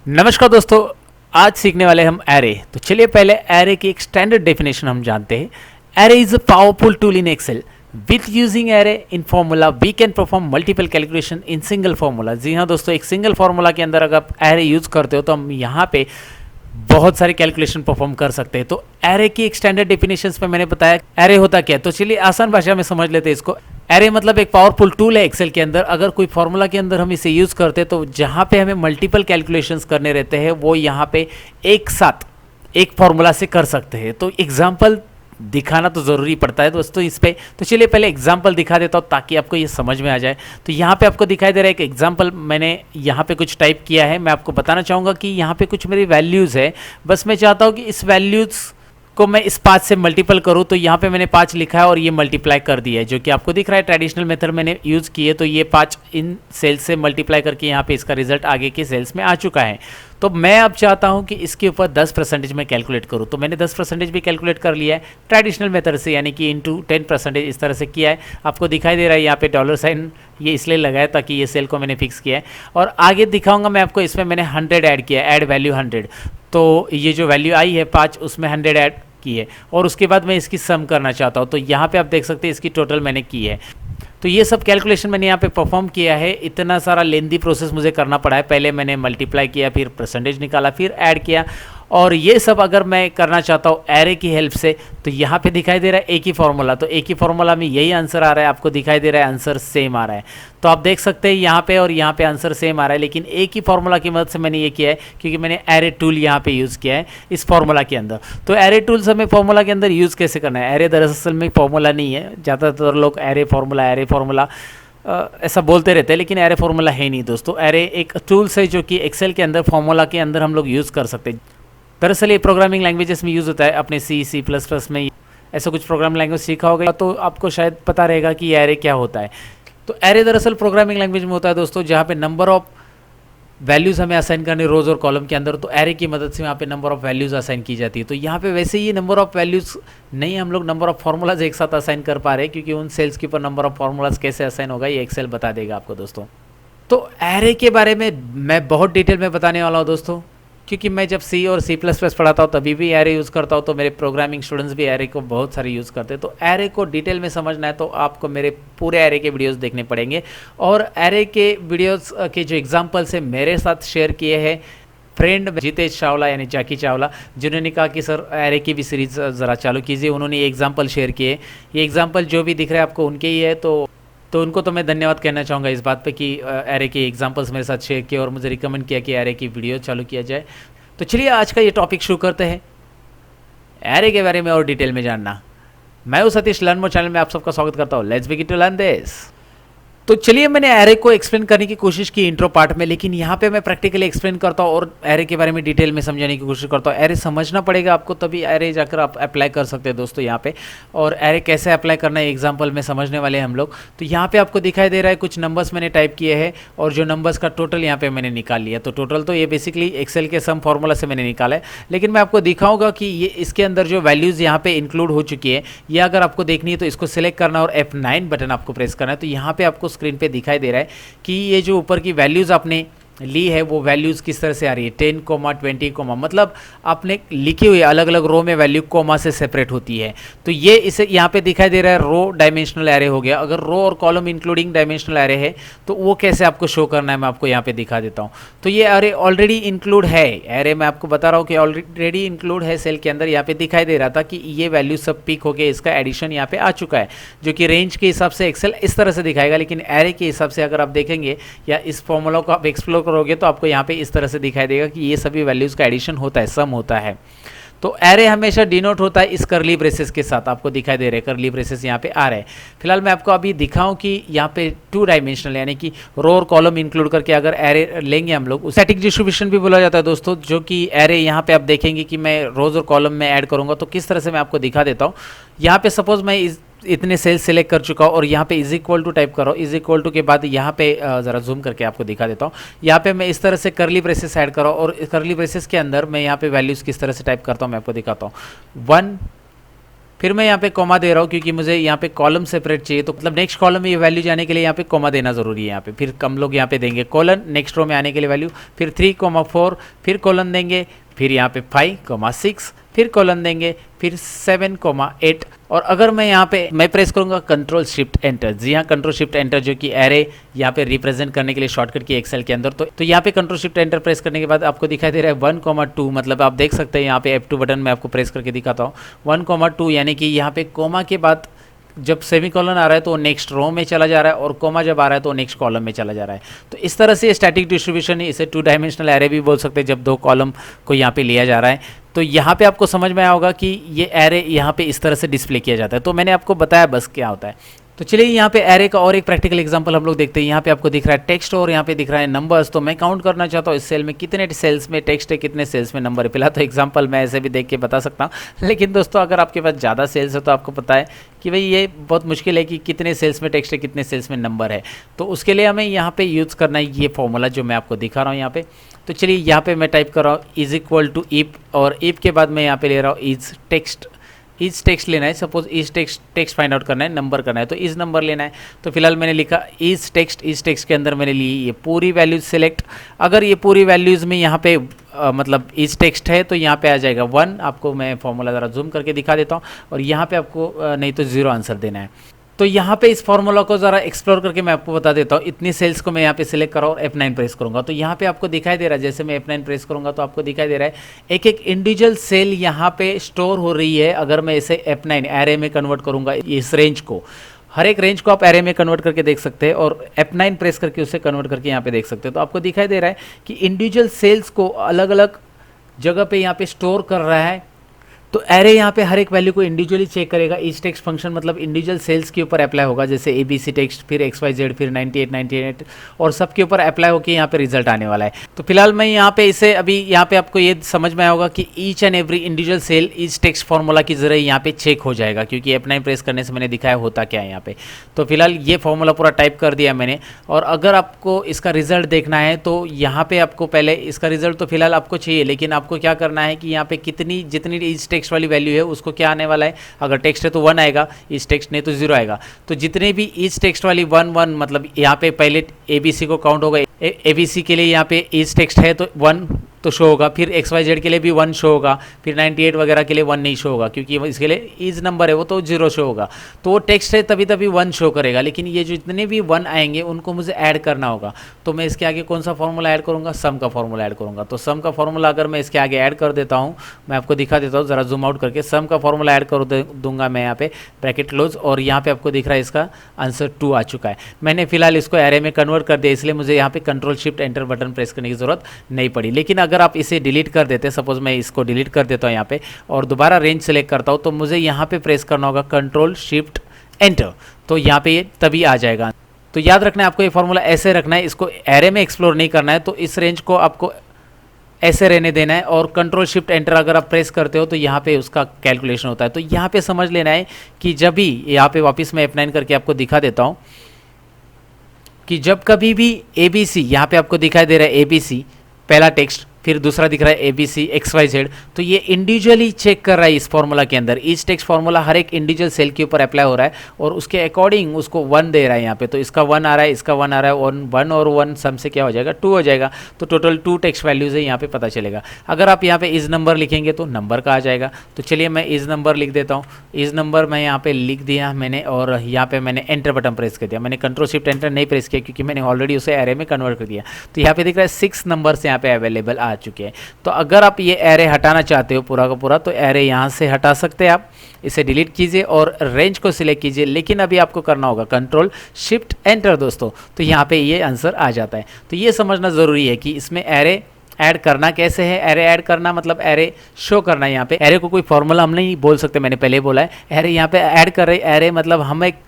नमस्कार दोस्तों, आज सीखने वाले हम एरे। तो चलिए पहले एरे की एक स्टैंडर्ड डेफिनेशन हम जानते हैं। Array is a powerful tool in Excel. With using array in formula we can perform multiple calculation in single formula. जी हाँ दोस्तों, एक सिंगल फॉर्मूला के अंदर अगर आप एरे यूज करते हो तो हम यहाँ पे बहुत सारे कैलकुलेशन परफॉर्म कर सकते हैं। तो एरे की एक स्टैंडर्ड डेफिनेशंस में मैंने बताया एरे होता क्या है। तो चलिए आसान भाषा में समझ लेते हैं इसको। एरे मतलब एक पावरफुल टूल है एक्सेल के अंदर। अगर कोई फॉर्मूला के अंदर हम इसे यूज करते हैं तो जहाँ पे हमें मल्टीपल कैलकुलेशंस करने रहते हैं वो यहाँ पे एक साथ एक फॉर्मूला से कर सकते हैं। तो एग्जाम्पल दिखाना तो ज़रूरी पड़ता है दोस्तों इस पे। तो चलिए पहले एग्जाम्पल दिखा देता हूँ ताकि आपको ये समझ में आ जाए। तो यहाँ पे आपको दिखाई दे रहा है एक एग्जाम्पल, मैंने यहाँ पे कुछ टाइप किया है। मैं आपको बताना चाहूँगा कि यहाँ पे कुछ मेरी वैल्यूज़ है। बस मैं चाहता हूँ कि इस वैल्यूज़ को मैं इस 5 से मल्टीपल करूँ। तो यहाँ पे मैंने 5 लिखा है और ये मल्टीप्लाई कर दिया है, जो कि आपको दिख रहा है। ट्रेडिशनल मेथड मैंने यूज़ की है, तो ये 5 इन सेल्स से मल्टीप्लाई करके यहाँ पे इसका रिजल्ट आगे के सेल्स में आ चुका है। तो मैं अब चाहता हूँ कि इसके ऊपर 10% मैं कैलकुलेट करूँ। तो मैंने 10% भी कैलकुलेट कर लिया है ट्रेडिशनल मेथड से, यानी कि इंटू 10% इस तरह से किया है। आपको दिखाई दे रहा है यहाँ पे डॉलर साइन ये इसलिए लगाया ताकि ये सेल को मैंने फिक्स किया है। और आगे दिखाऊंगा मैं आपको, इसमें मैंने 100 ऐड किया है, ऐड वैल्यू 100। तो ये जो वैल्यू आई है 5, उसमें 100 ऐड की है और उसके बाद मैं इसकी सम करना चाहता हूँ। तो यहाँ पे आप देख सकते हैं इसकी टोटल मैंने की है। तो ये सब कैलकुलेशन मैंने यहाँ पे परफॉर्म किया है। इतना सारा लेंदी प्रोसेस मुझे करना पड़ा है। पहले मैंने मल्टीप्लाई किया, फिर परसेंटेज निकाला, फिर ऐड किया, और ये सब अगर मैं करना चाहता हूँ एरे की हेल्प से तो यहाँ पे दिखाई दे रहा है एक ही फॉर्मूला। तो एक ही फॉर्मूला में यही आंसर आ रहा है, आपको दिखाई दे रहा है आंसर सेम आ रहा है। तो आप देख सकते हैं यहाँ पे और यहाँ पे आंसर सेम आ रहा है, लेकिन एक ही फॉर्मूला की मदद से मैंने ये किया है क्योंकि मैंने एरे टूल यहाँ पे यूज़ किया है इस फॉर्मूला के अंदर। तो एरे टूल्स हमें फॉर्मूला के अंदर यूज़ कैसे करना है। एरे दरअसल में फॉर्मूला नहीं है, ज़्यादातर लोग एरे फॉर्मूला ऐसा बोलते रहते हैं, लेकिन एरे फॉर्मूला है नहीं दोस्तों। एरे एक टूल्स है जो कि एक्सेल के अंदर फॉर्मूला के अंदर हम लोग यूज़ कर सकते हैं। दरअसल ये प्रोग्रामिंग लैंग्वेजेस में यूज़ होता है, अपने C++ में ऐसा कुछ प्रोग्रामिंग लैंग्वेज सीखा होगा तो आपको शायद पता रहेगा कि एरे क्या होता है। तो एरे दरअसल प्रोग्रामिंग लैंग्वेज में होता है दोस्तों, जहाँ पे नंबर ऑफ वैल्यूज़ हमें असाइन करने रोज़ और कॉलम के अंदर। तो एरे की मदद से यहाँ पे नंबर ऑफ वैल्यूज़ असाइन की जाती है। तो यहाँ पे वैसे ही नंबर ऑफ वैल्यूज़ नहीं, हम लोग नंबर ऑफ फार्मूलाज एक साथ असाइन कर पा रहे हैं, क्योंकि उन सेल्स के ऊपर नंबर ऑफ फार्मूलाज कैसे असाइन होगा ये एक्सेल बता देगा आपको दोस्तों। तो एरे के बारे में मैं बहुत डिटेल में बताने वाला हूँ दोस्तों, क्योंकि मैं जब C और C++ पढ़ाता हूँ तभी भी एरे यूज़ करता हूँ। तो मेरे प्रोग्रामिंग स्टूडेंट्स भी एरे को बहुत सारे यूज़ करते हैं। तो एरे को डिटेल में समझना है तो आपको मेरे पूरे एरे के वीडियोस देखने पड़ेंगे। और एरे के वीडियोस के जो एग्जांपल्स है मेरे साथ शेयर किए हैं फ्रेंड जितेश चावला यानी जैकी चावला, जिन्होंने कहा कि सर एरे की भी सीरीज़ ज़रा चालू कीजिए। उन्होंने ये एग्जाम्पल शेयर किए। ये एग्जाम्पल जो भी दिख रहा है आपको उनके ही है। तो उनको तो मैं धन्यवाद कहना चाहूँगा इस बात पे कि एरे के एग्जांपल्स मेरे साथ शेयर किए और मुझे रिकमेंड किया कि एरे की वीडियो चालू किया जाए। तो चलिए आज का ये टॉपिक शुरू करते हैं, एरे के बारे में और डिटेल में जानना। मैं हूँ सतीश, लर्न मोर चैनल में आप सबका स्वागत करता हूँ। Let's begin to learn this. तो चलिए मैंने एरे को एक्सप्लेन करने की कोशिश की इंट्रो पार्ट में, लेकिन यहाँ पे मैं प्रैक्टिकली एक्सप्लेन करता हूँ और एरे के बारे में डिटेल में समझाने की कोशिश करता हूँ। एरे समझना पड़ेगा आपको, तभी एरे जाकर आप अप्लाई कर सकते हैं दोस्तों यहाँ पे। और एरे कैसे अप्लाई करना है एग्जाम्पल में समझने वाले हैं हम लोग। तो यहाँ पे आपको दिखाई दे रहा है कुछ नंबर्स मैंने टाइप किए हैं और जो नंबर्स का टोटल यहाँ पे मैंने निकाल लिया। तो टोटल तो ये बेसिकली एक्सेल के सम फॉर्मूला से मैंने निकाला है, लेकिन मैं आपको दिखाऊंगा कि ये इसके अंदर जो वैल्यूज़ यहाँ पे इंक्लूड हो चुकी है, ये अगर आपको देखनी है तो इसको सिलेक्ट करना और F9 बटन आपको प्रेस करना है। तो यहाँ पे आपको स्क्रीन पे दिखाई दे रहा है कि ये जो ऊपर की वैल्यूज़ आपने ली है वो वैल्यूज़ किस तरह से आ रही है। 10, 20, मतलब आपने लिखी हुई अलग अलग रो में वैल्यू कोमा से सेपरेट होती है। तो ये इसे यहाँ पे दिखाई दे रहा है रो डायमेंशनल एरे हो गया। अगर रो और कॉलम इंक्लूडिंग डायमेंशनल एरे है तो वो कैसे आपको शो करना है मैं आपको यहाँ पे दिखा देता हूँ। तो ये एरे ऑलरेडी इंक्लूड है, एरे मैं आपको बता रहा हूँ कि ऑलरेडी इंक्लूड है सेल के अंदर। यहाँ पे दिखाई दे रहा था कि ये वैल्यू सब पिक हो गया, इसका एडिशन यहाँ पे आ चुका है, जो कि रेंज के हिसाब से एक्सेल इस तरह से दिखाएगा। लेकिन एरे के हिसाब से अगर आप देखेंगे या इस फॉर्मूला को आप एक्सप्लोर करोगे तो आपको यहाँ पे इस तरह से दिखाई देगा कि ये सभी वैल्यूज़ का एडिशन होता है, सम होता है। तो एरे हमेशा डिनोट होता है इस करली ब्रेसेस के साथ, आपको दिखाई दे रहे हैं करली ब्रेसेस यहाँ पे आ रहे हैं। फिलहाल मैं आपको अभी दिखाऊं कि यहाँ पे 2 डायमेंशनल यानी कि रो और कॉलम इंक्लूड करके अगर एरे लेंगे हम लोग, स्टैटिक डिस्ट्रीब्यूशन भी बोला जाता है दोस्तों, जो कि एरे यहाँ पे आप देखेंगे कि मैं रोज और कॉलम में ऐड करूँगा तो किस तरह से मैं आपको दिखा देता हूँ। यहाँ पे सपोज मैं इतने सेल्स सेलेक्ट कर चुका हूँ और यहाँ पे इज इक्वल टू टाइप करो। इज इक्वल टू के बाद यहाँ पे ज़रा जूम करके आपको दिखा देता हूँ। यहाँ पे मैं इस तरह से करली ब्रेसेस ऐड करो और करली ब्रेसेस के अंदर मैं यहाँ पे वैल्यूज़ किस तरह से टाइप करता हूँ मैं आपको दिखाता हूँ। 1 फिर मैं यहाँ पे कॉमा दे रहा हूँ क्योंकि मुझे यहाँ पे कॉलम सेपरेट चाहिए, तो मतलब नेक्स्ट कॉलम में ये वैल्यू जाने के लिए यहाँ पे कॉमा देना जरूरी है यहाँ पे। फिर हम लोग यहाँ पे देंगे कोलन, नेक्स्ट रो में आने के लिए वैल्यू, फिर 3,4, फिर कोलन देंगे, फिर यहाँ पे 5,6, फिर कोलन देंगे, फिर 7,8। और अगर मैं यहाँ पे मैं प्रेस करूँगा कंट्रोल शिफ्ट एंटर, जी हाँ कंट्रोल शिफ्ट एंटर, जो कि एरे यहाँ पे रिप्रेजेंट करने के लिए शॉर्टकट की एक्सेल के अंदर। तो यहाँ पे कंट्रोल शिफ्ट एंटर प्रेस करने के बाद आपको दिखाई दे रहा है 1,2, मतलब आप देख सकते हैं यहाँ पे F2 बटन मैं आपको प्रेस करके दिखाता हूँ। 1,2 यानी कि यहाँ पे कोमा के बाद जब सेमीकोलन आ रहा है तो नेक्स्ट रो में चला जा रहा है, और कोमा जब आ रहा है तो नेक्स्ट कॉलम में चला जा रहा है। तो इस तरह से स्टैटिक डिस्ट्रीब्यूशन है, इसे 2 डायमेंशनल एरे भी बोल सकते हैं जब 2 कॉलम को यहाँ पे लिया जा रहा है। तो यहाँ पे आपको समझ में आया होगा कि ये एरे यहाँ पे इस तरह से डिस्प्ले किया जाता है। तो मैंने आपको बताया बस क्या होता है। तो चलिए यहाँ पे एरे का और एक प्रैक्टिकल एग्जांपल हम लोग देखते हैं। यहाँ पे आपको दिख रहा है टेक्स्ट और यहाँ पे दिख रहा है नंबर्स। तो मैं काउंट करना चाहता हूँ इस सेल में कितने सेल्स में टेक्स्ट है, कितने सेल्स में नंबर है। फिलहाल तो एग्जांपल मैं ऐसे भी देख के बता सकता हूँ, लेकिन दोस्तों अगर आपके पास ज़्यादा सेल्स है तो आपको पता है कि भाई ये बहुत मुश्किल है कि कितने सेल्स में टेक्स्ट है, कितने सेल्स में नंबर है। तो उसके लिए हमें यहाँ पे यूज़ करना है ये फॉर्मूला जो मैं आपको दिखा रहा हूँ यहाँ पे। तो चलिए यहाँ पे मैं टाइप कर रहा हूँ इज इक्वल टू इफ, और इफ के बाद मैं यहाँ पे ले रहा हूँ इज टेक्स्ट लेना है। Suppose is text find out करना है, नंबर करना है, तो इज नंबर लेना है। तो फिलहाल मैंने लिखा इज टेक्स्ट के अंदर मैंने ली ये पूरी वैल्यूज सेलेक्ट। अगर ये पूरी वैल्यूज में यहाँ पे मतलब इज टेक्स्ट है तो यहाँ पे आ जाएगा 1। आपको मैं फॉर्मूला ज़रा जूम करके दिखा देता हूँ, और यहाँ पे आपको नहीं तो 0 आंसर देना है। तो यहाँ पे इस फॉर्मूला को ज़रा एक्सप्लोर करके मैं आपको बता देता हूँ। इतनी सेल्स को मैं यहाँ पे सिलेक्ट करा और F9 प्रेस करूँगा, तो यहाँ पे आपको दिखाई दे रहा है, जैसे मैं F9 प्रेस करूँगा तो आपको दिखाई दे रहा है एक एक इंडिविजुअल सेल यहाँ पे स्टोर हो रही है। अगर मैं इसे F9 एरे में कन्वर्ट करूँगा, इस रेंज को, हर एक रेंज को आप एरे में कन्वर्ट करके देख सकते हैं, और F9 प्रेस करके उसे कन्वर्ट करके यहाँ पे देख सकते हैं। तो आपको दिखाई दे रहा है कि इंडिविजुअल सेल्स को अलग अलग जगह पे यहाँ पे स्टोर कर रहा है। तो एरे यहाँ पे हर एक वैल्यू को इंडिविजुअली चेक करेगा। ईच टेक्स्ट फंक्शन मतलब इंडिविजुअल सेल्स के ऊपर अप्लाई होगा, जैसे ABC टेक्स्ट, फिर XYZ, फिर 98 और सब के ऊपर अप्लाई होकर यहाँ पे रिजल्ट आने वाला है। तो फिलहाल मैं यहाँ पे इसे अभी यहाँ पे आपको ये समझ में आया होगा कि each and every individual cell each text formula की जरिए यहाँ पे चेक हो जाएगा, क्योंकि F9 प्रेस करने से मैंने दिखाया होता क्या है यहाँ पे। तो फिलहाल ये फॉर्मूला पूरा टाइप कर दिया मैंने, और अगर आपको इसका रिजल्ट देखना है तो यहाँ पे आपको पहले इसका रिजल्ट तो फिलहाल आपको चाहिए, लेकिन आपको क्या करना है कि यहाँ पे जितनी ईच टेक्स्ट वाली वैल्यू है उसको क्या आने वाला है। अगर टेक्स्ट है तो 1 आएगा, ईच टेक्स्ट नहीं तो 0 आएगा। तो जितने भी ईच टेक्स्ट वाली 1 मतलब यहाँ पे पहले ABC को काउंट होगा, ABC के लिए यहाँ पे ईच टेक्स्ट है तो 1 तो शो होगा, फिर XYZ के लिए भी 1 शो होगा, फिर 98 वगैरह के लिए 1 नहीं शो होगा, क्योंकि इसके लिए ईज नंबर है वो तो 0 शो होगा। तो वो टेक्स्ट है तभी 1 शो करेगा, लेकिन ये जो जितने भी 1 आएंगे उनको मुझे ऐड करना होगा। तो मैं इसके आगे कौन सा फॉर्मूला ऐड करूँगा, सम का फॉर्मूला ऐड करूँगा। तो सम का फॉर्मूला अगर मैं इसके आगे ऐड कर देता हूँ, मैं आपको दिखा देता हूँ ज़रा जूम आउट करके। सम का फॉर्मूला ऐड कर दूंगा मैं यहाँ पे, ब्रैकेट क्लोज, और यहाँ पे आपको दिख रहा है इसका आंसर 2 आ चुका है। मैंने फिलहाल इसको एरे में कन्वर्ट कर दिया, इसलिए मुझे यहाँ पे control shift enter button press करने की जरूरत नहीं पड़ी। लेकिन अगर आप इसे डिलीट कर देते, सपोज मैं इसको डिलीट कर देता हूँ यहाँ पे और दोबारा रेंज सेलेक्ट करता हूँ, तो मुझे यहाँ पे प्रेस करना होगा कंट्रोल शिफ्ट एंटर, तो यहाँ पे ये तभी आ जाएगा। तो याद रखना है आपको ये फॉर्मूला ऐसे रखना है, इसको एरे में एक्सप्लोर नहीं करना है। तो इस रेंज को आपको ऐसे रहने देना है, और कंट्रोल शिफ्ट एंटर अगर आप प्रेस करते हो तो यहाँ पे उसका कैलकुलेशन होता है। तो यहाँ पे समझ लेना है कि जब भी यहाँ पे वापस मैं F9 करके आपको दिखा देता हूँ कि जब कभी भी ABC, यहाँ पे आपको दिखाई दे रहा है ABC पहला टेक्स्ट, फिर दूसरा दिख रहा है ABC XYZ, तो ये इंडिविजुअली चेक कर रहा है इस फॉर्मूला के अंदर। ईच टेक्स्ट फॉर्मूला हर एक इंडिविजुअल सेल के ऊपर अप्लाई हो रहा है, और उसके अकॉर्डिंग उसको 1 दे रहा है यहाँ पे। तो इसका 1 आ रहा है, इसका 1 आ रहा है, 1 और 1 सम से क्या हो जाएगा, 2 हो जाएगा। तो टोटल 2 टेक्स्ट वैल्यूज है यहाँ पे पता चलेगा। अगर आप यहाँ पे इज नंबर लिखेंगे तो नंबर का आ जाएगा। तो चलिए मैं इज नंबर लिख देता हूँ। इज नंबर मैं यहाँ पे लिख दिया मैंने, और यहाँ पे मैंने एंटर बटन प्रेस कर दिया। मैंने कंट्रोल शिफ्ट एंटर नहीं प्रेस किया क्योंकि मैंने ऑलरेडी उसे एरे में कन्वर्ट कर दिया। तो यहाँ पे दिख रहा है 6 नंबर्स यहाँ पे अवेलेबल आ चुके हैं। तो अगर आप ये एरे हटाना चाहते हो पूरा का पूरा, तो एरे यहाँ से हटा सकते हैं आप। इसे डिलीट कीजिए और रेंज को सिलेक्ट कीजिए, लेकिन अभी आपको करना होगा कंट्रोल शिफ्ट एंटर दोस्तों। तो यहाँ पे ये आंसर आ जाता है। तो ये समझना ज़रूरी है कि इसमें एरे ऐड करना कैसे है। एरे ऐड करना मतलब एरे शो करना है। यहाँ पे एरे को कोई फॉर्मूला हम नहीं बोल सकते, मैंने पहले बोला है। एरे यहाँ पे ऐड कर रहे, एरे मतलब हम एक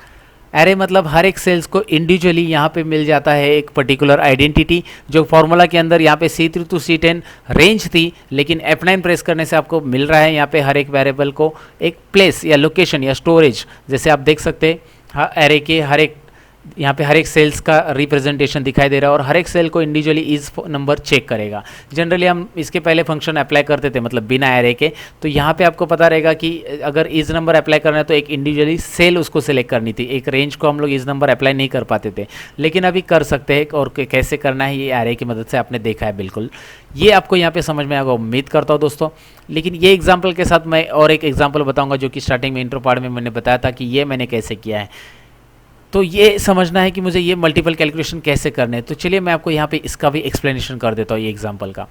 एरे मतलब हर एक सेल्स को इंडिविजुअली यहाँ पे मिल जाता है एक पर्टिकुलर आइडेंटिटी, जो फॉर्मूला के अंदर यहाँ पे C3 to C10 रेंज थी, लेकिन F9 प्रेस करने से आपको मिल रहा है यहाँ पे हर एक वेरिएबल को एक प्लेस या लोकेशन या स्टोरेज। जैसे आप देख सकते हैं एरे के हर एक यहाँ पे हर एक सेल्स का रिप्रेजेंटेशन दिखाई दे रहा है और हर एक सेल को इंडिविजुअली इज नंबर चेक करेगा। जनरली हम इसके पहले फंक्शन अप्लाई करते थे मतलब बिना एरे के, तो यहाँ पे आपको पता रहेगा कि अगर इज नंबर अप्लाई करना है तो एक इंडिविजुअली सेल उसको सिलेक्ट करनी थी, एक रेंज को हम लोग इज नंबर अप्लाई नहीं कर पाते थे, लेकिन अभी कर सकते हैं। और कैसे करना है ये एरे की मदद से आपने देखा है, बिल्कुल ये आपको यहाँ पे समझ में आएगा उम्मीद करता हूँ दोस्तों। लेकिन ये एग्जाम्पल के साथ मैं और एक एग्जाम्पल बताऊँगा जो कि स्टार्टिंग में इंट्रो पार्ट में मैंने बताया था कि ये मैंने कैसे किया है। तो ये समझना है कि मुझे ये मल्टीपल कैलकुलेशन कैसे करने हैं, तो चलिए मैं आपको यहाँ पे इसका भी एक्सप्लेनेशन कर देता हूँ ये एग्जांपल का।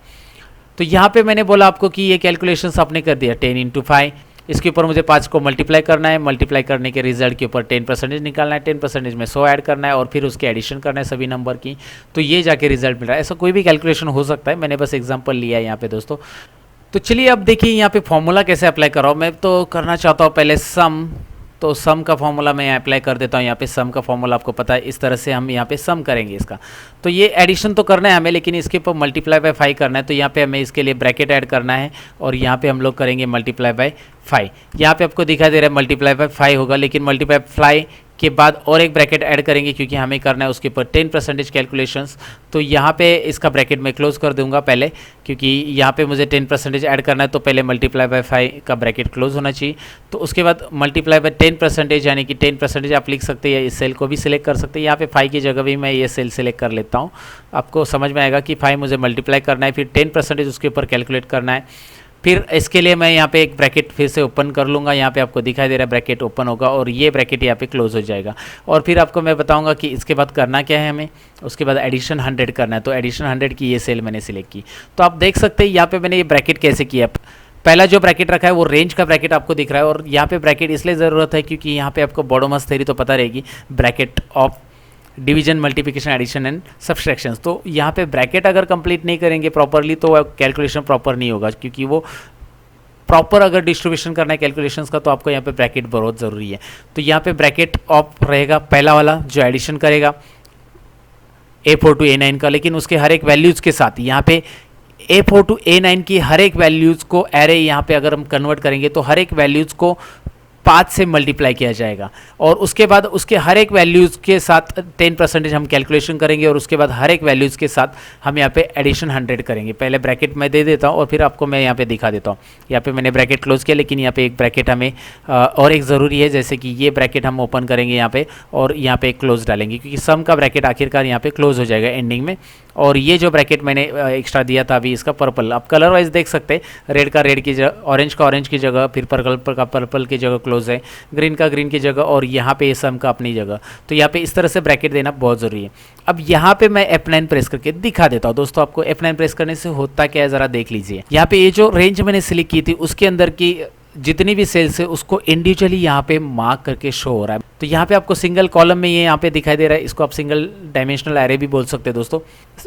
तो यहाँ पे मैंने बोला आपको कि ये कैलकुलेशंस आपने कर दिया 10 × 5, इसके ऊपर मुझे 5 को मल्टीप्लाई करना है, मल्टीप्लाई करने के रिजल्ट के ऊपर 10% निकालना है, 10% में 100 ऐड करना है और फिर उसके एडिशन करना है सभी नंबर की, तो ये जाके रिजल्ट मिल रहा है। ऐसा कोई भी कैलकुलेशन हो सकता है, मैंने बस एग्जाम्पल लिया है यहाँ पे दोस्तों। तो चलिए अब देखिए यहाँ पे फॉर्मूला कैसे अप्लाई कर रहा हूँ। मैं तो करना चाहता हूँ पहले सम, तो सम का फॉर्मूला मैं अप्लाई कर देता हूँ। यहाँ पे सम का फॉर्मूला आपको पता है, इस तरह से हम यहाँ पे सम करेंगे इसका। तो ये एडिशन तो करना है हमें, लेकिन इसके ऊपर मल्टीप्लाई बाय 5 करना है, तो यहाँ पे हमें इसके लिए ब्रैकेट ऐड करना है और यहाँ पे हम लोग करेंगे मल्टीप्लाई बाय 5। यहाँ पे आपको दिखाई दे रहा है मल्टीप्लाई बाय 5 होगा, लेकिन मल्टीप्लाई 5 के बाद और एक ब्रैकेट ऐड करेंगे क्योंकि हमें करना है उसके ऊपर 10% कैलकुलेशंस। तो यहाँ पे इसका ब्रैकेट मैं क्लोज कर दूंगा पहले, क्योंकि यहाँ पे मुझे 10% ऐड करना है, तो पहले मल्टीप्लाई बाय 5 का ब्रैकेट क्लोज होना चाहिए। तो उसके बाद मल्टीप्लाई बाय 10% यानी कि 10% आप लिख सकते हैं, इस सेल को भी सिलेक्ट कर सकते हैं। यहाँ पे 5 की जगह भी मैं ये सेल सिलेक्ट कर लेता हूँ, आपको समझ में आएगा कि 5 मुझे मल्टीप्लाई करना है, फिर 10% उसके ऊपर कैलकुलेट करना है। फिर इसके लिए मैं यहाँ पे एक ब्रैकेट फिर से ओपन कर लूँगा, यहाँ पे आपको दिखाई दे रहा है ब्रैकेट ओपन होगा और ये ब्रैकेट यहाँ पे क्लोज हो जाएगा। और फिर आपको मैं बताऊँगा कि इसके बाद करना क्या है हमें, उसके बाद एडिशन 100 करना है। तो एडिशन 100 की ये सेल मैंने सिलेक्ट की। तो आप देख सकते हैं यहाँ पे मैंने ये ब्रैकेट कैसे किया। पहला जो ब्रैकेट रखा है वो रेंज का ब्रैकेट आपको दिख रहा है, और यहाँ पे ब्रैकेट इसलिए ज़रूरत है क्योंकि यहाँ पे आपको बॉडोमस थ्योरी तो पता रहेगी, bracket of division, multiplication, addition and subtractions. तो यहाँ पे ब्रैकेट अगर कंप्लीट नहीं करेंगे प्रॉपरली तो कैलकुलेशन प्रॉपर नहीं होगा, क्योंकि वो प्रॉपर अगर डिस्ट्रीब्यूशन करना है कैलकुलेशंस का तो आपको यहाँ पे ब्रैकेट बहुत ज़रूरी है। तो यहाँ पे ब्रैकेट ऑफ रहेगा पहला वाला जो एडिशन करेगा A4 to A9 का, लेकिन उसके हर एक वैल्यूज़ के साथ यहाँ पे A4 to A9 की हर एक वैल्यूज़ को एरे यहाँ पे अगर हम कन्वर्ट करेंगे तो हर एक वैल्यूज़ को 5 से मल्टीप्लाई किया जाएगा, और उसके बाद उसके हर एक वैल्यूज़ के साथ 10% हम कैलकुलेशन करेंगे, और उसके बाद हर एक वैल्यूज़ के साथ हम यहाँ पे एडिशन 100 करेंगे। पहले ब्रैकेट मैं दे देता हूँ और फिर आपको मैं यहाँ पे दिखा देता हूँ। यहाँ पे मैंने ब्रैकेट क्लोज किया, लेकिन यहाँ पे एक ब्रैकेट हमें और एक ज़रूरी है, जैसे कि ये ब्रैकेट हम ओपन करेंगे यहाँ पे और यहाँ पे क्लोज डालेंगे, क्योंकि सम का ब्रैकेट आखिरकार यहाँ पे क्लोज हो जाएगा एंडिंग में। और ये जो ब्रैकेट मैंने एक्स्ट्रा दिया था अभी इसका पर्पल, आप कलर वाइज देख सकते हैं, रेड का रेड की जगह, ऑरेंज का ऑरेंज की जगह, फिर पर्पल का पर्पल की जगह क्लोज है, ग्रीन का ग्रीन की जगह, और यहाँ पे सम का अपनी जगह। तो यहाँ पे इस तरह से ब्रैकेट देना बहुत ज़रूरी है। अब यहाँ पे मैं F9 प्रेस करके दिखा देता हूँ दोस्तों आपको। F9 प्रेस करने से होता क्या है ज़रा देख लीजिए। यहाँ पे ये जो रेंज मैंने सिलेक्ट की थी उसके अंदर की जितनी भी सेल्स है उसको इंडिविजुअली यहाँ पे मार्क करके शो हो रहा है। तो यहाँ पे आपको सिंगल कॉलम में ये यहाँ पे दिखाई दे रहा है, इसको आप सिंगल डायमेंशनल एरे भी बोल सकते हैं दोस्तों।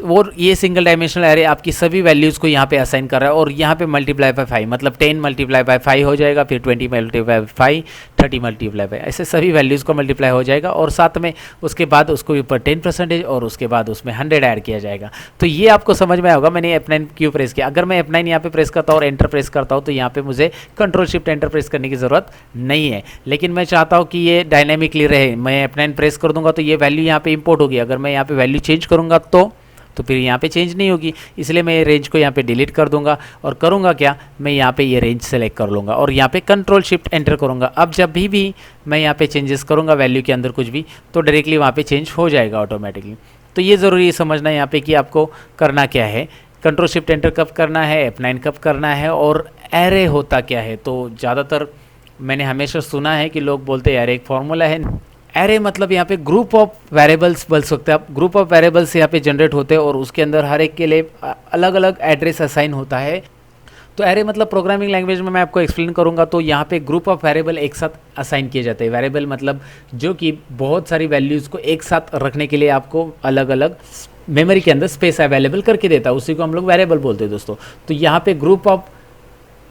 और ये सिंगल डायमेंशनल एरे आपकी सभी वैल्यूज़ को यहाँ पे असाइन कर रहा है, और यहाँ पे मल्टीप्लाई बाय 5 मतलब 10 मल्टीप्लाई बाय 5 हो जाएगा, फिर 20 मल्टीप्लाई बाय 5, 30 मल्टीप्लाई बाय, ऐसे सभी वैल्यूज़ को मल्टीप्लाई हो जाएगा, और साथ में उसके बाद उसको ऊपर 10% और उसके बाद उसमें 100 ऐड किया जाएगा। तो ये आपको समझ में आएगा मैंने F9 क्यों प्रेस किया। अगर मैं F9 यहाँ पे प्रेस करता हूँ और एंटर प्रेस करता हूँ तो यहाँ पे मुझे कंट्रोल शिफ्ट एंटर प्रेस करने की ज़रूरत नहीं है, लेकिन मैं चाहता हूँ कि ये डायनेमिकली रहे। मैं F9 प्रेस कर दूंगा तो ये वैल्यू यहाँ पे इंपोर्ट होगी। अगर मैं यहाँ पे वैल्यू चेंज करूँगा तो फिर यहाँ पे चेंज नहीं होगी, इसलिए मैं ये रेंज को यहाँ पे डिलीट कर दूंगा। और करूँगा क्या, मैं यहाँ पे ये रेंज सेलेक्ट कर लूँगा और यहाँ पे कंट्रोल शिफ्ट एंटर करूँगा। अब जब भी मैं यहाँ पे चेंजेस करूँगा वैल्यू के अंदर कुछ भी, तो डायरेक्टली वहाँ पे चेंज हो जाएगा ऑटोमेटिकली। तो ये ज़रूरी है समझना यहाँ पे कि आपको करना क्या है, कंट्रोल शिफ्ट एंटर कब करना है, F9 कब करना है, और एरे होता क्या है। तो ज़्यादातर मैंने हमेशा सुना है कि लोग बोलते हैं एरे एक फॉर्मूला है। एरे मतलब यहाँ पे ग्रुप ऑफ वेरिएबल्स बोल सकते हैं आप। ग्रुप ऑफ वेरिएबल्स यहाँ पे जनरेट होते हैं और उसके अंदर हर एक के लिए अलग अलग एड्रेस असाइन होता है। तो एरे मतलब प्रोग्रामिंग लैंग्वेज में मैं आपको एक्सप्लेन करूँगा। तो यहाँ पे ग्रुप ऑफ वेरिएबल एक साथ असाइन किए जाते हैं। वेरिएबल मतलब जो कि बहुत सारी वैल्यूज़ को एक साथ रखने के लिए आपको अलग अलग मेमोरी के अंदर स्पेस अवेलेबल करके देता है, उसी को हम लोग वेरिएबल बोलते हैं दोस्तों। तो यहाँ पे ग्रुप ऑफ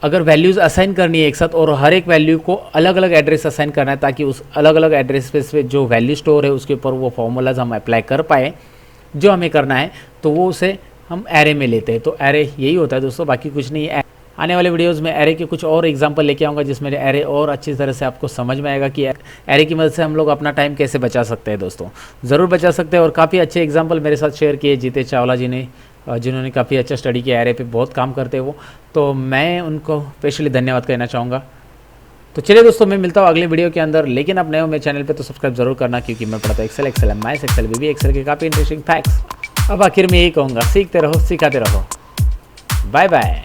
अगर वैल्यूज़ असाइन करनी है एक साथ और हर एक वैल्यू को अलग अलग एड्रेस असाइन करना है, ताकि उस अलग अलग एड्रेस स्पेस पे जो वैल्यू स्टोर है उसके ऊपर वो फॉर्मूलाज हम अप्लाई कर पाए जो हमें करना है, तो वो उसे हम एरे में लेते हैं। तो एरे यही होता है दोस्तों, बाकी कुछ नहीं है। आने वाले वीडियोज़ में एरे के कुछ और एग्जाम्पल लेके आऊँगा जिसमें एरे और अच्छी तरह से आपको समझ में आएगा कि एरे की मदद से हम लोग अपना टाइम कैसे बचा सकते हैं। दोस्तों ज़रूर बचा सकते हैं। और काफ़ी अच्छे एग्जाम्पल मेरे साथ शेयर किए जीते चावला जी ने, जिन्होंने काफ़ी अच्छा स्टडी किया, एरे पे बहुत काम करते हैं वो, तो मैं उनको स्पेशली धन्यवाद कहना चाहूँगा। तो चलिए दोस्तों, मैं मिलता हूँ अगले वीडियो के अंदर। लेकिन आप नए हो मेरे चैनल पे तो सब्सक्राइब जरूर करना, क्योंकि मैं पढ़ाता हूँ एक्सेल, मैथ्स एक्सेल, बीबी एक्सेल के काफ़ी इंटरेस्टिंग फैक्ट्स। अब आखिर में यही कहूँगा, सीखते रहो, सिखाते रहो। Bye bye.